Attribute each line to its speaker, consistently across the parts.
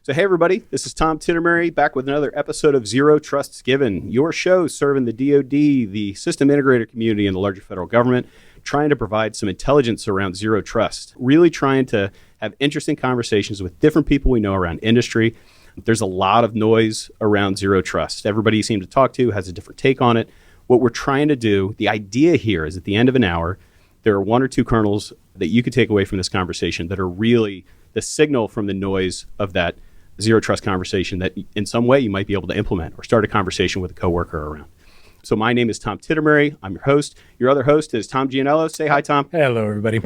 Speaker 1: So hey everybody, this is Tom Tittermary back with another episode of Zero Trusts Given, your show serving the DoD, the system integrator community, and the larger federal government, trying to provide some intelligence around zero trust, really trying to have interesting conversations with different people we know around industry. There's a lot of noise around zero trust. Everybody you seem to talk to has a different take on it. What we're trying to do, the idea here is at the end of an hour, there are one or two kernels that you could take away from this conversation that are really the signal from the noise of that zero trust conversation that in some way you might be able to implement or start a conversation with a coworker around. So my name is Tom Tittermary. I'm your host. Your other host is Tom Gianelos. Say hi, Tom.
Speaker 2: Hello, everybody.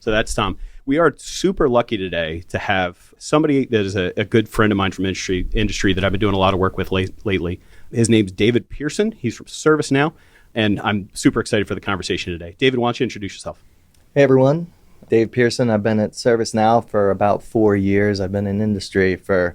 Speaker 1: So that's Tom. We are super lucky today to have somebody that is a good friend of mine from industry that I've been doing a lot of work with lately. His name's David Pearson. He's from ServiceNow, and I'm super excited for the conversation today. David, why don't you introduce yourself?
Speaker 3: Hey, everyone. Dave Pearson. I've been at ServiceNow for about 4 years. I've been in industry for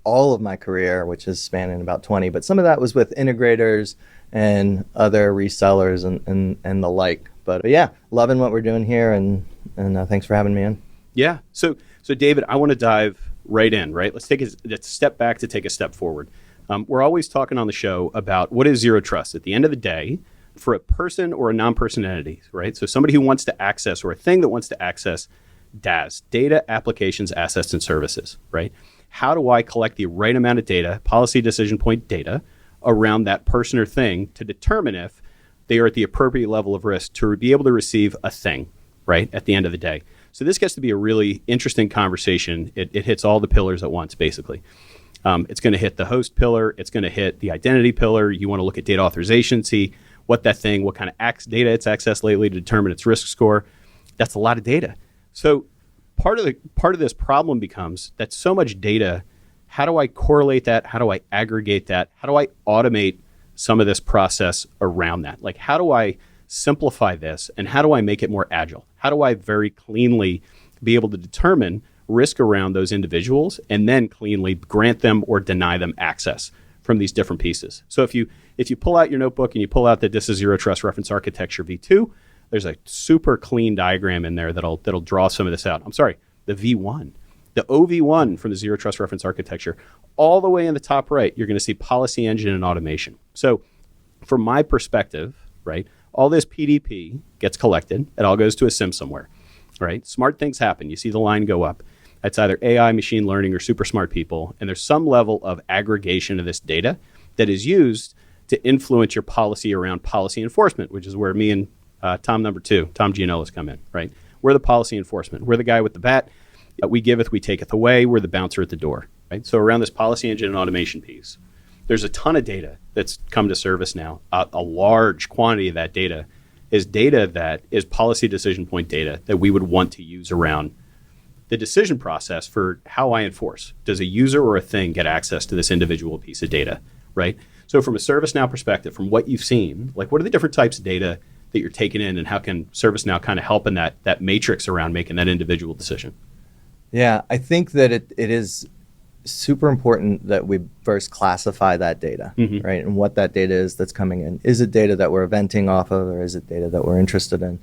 Speaker 3: all of my career, which is spanning about 20, but some of that was with integrators and other resellers and the like. But yeah, loving what we're doing here, and thanks for having me in.
Speaker 1: Yeah. So David, I want to dive right in, right? Let's take a step back to take a step forward. We're always talking on the show about what is zero trust. At the end of the day, for a person or a non-person entity, right? So somebody who wants to access, or a thing that wants to access DAS, data, applications, assets, and services, right? How do I collect the right amount of data, policy decision point data, around that person or thing to determine if they are at the appropriate level of risk to be able to receive a thing, right, at the end of the day? So this gets to be a really interesting conversation. It hits all the pillars at once, basically. It's going to hit the host pillar. It's going to hit the identity pillar. You want to look at data authorization, see what that thing, what kind of data it's accessed lately to determine its risk score. That's a lot of data. So part of this problem becomes that so much data, how do I correlate that? How do I aggregate that? How do I automate some of this process around that? Like, how do I simplify this, and how do I make it more agile? How do I very cleanly be able to determine risk around those individuals and then cleanly grant them or deny them access from these different pieces? So if you pull out your notebook and you pull out the This is Zero Trust Reference Architecture V2, there's a super clean diagram in there that'll draw some of this out. I'm sorry, the V1, the OV1 from the Zero Trust Reference Architecture, all the way in the top right, you're going to see policy engine and automation. So from my perspective, right, all this PDP gets collected. It all goes to a SIM somewhere, right? Smart things happen. You see the line go up. That's either AI, machine learning, or super smart people. And there's some level of aggregation of this data that is used to influence your policy around policy enforcement, which is where me and Tom number two, Tom Gianelos, come in, right? We're the policy enforcement. We're the guy with the bat. We giveth, we taketh away. We're the bouncer at the door, right? So around this policy engine and automation piece, there's a ton of data that's come to ServiceNow. A large quantity of that data is policy decision point data that we would want to use around the decision process for how I enforce. Does a user or a thing get access to this individual piece of data, right? So from a ServiceNow perspective, from what you've seen, like, what are the different types of data that you're taking in, and how can ServiceNow kind of help in that matrix around making that individual decision?
Speaker 3: Yeah, I think that it is super important that we first classify that data, right? And what that data is that's coming in. Is it data that we're eventing off of, or is it data that we're interested in?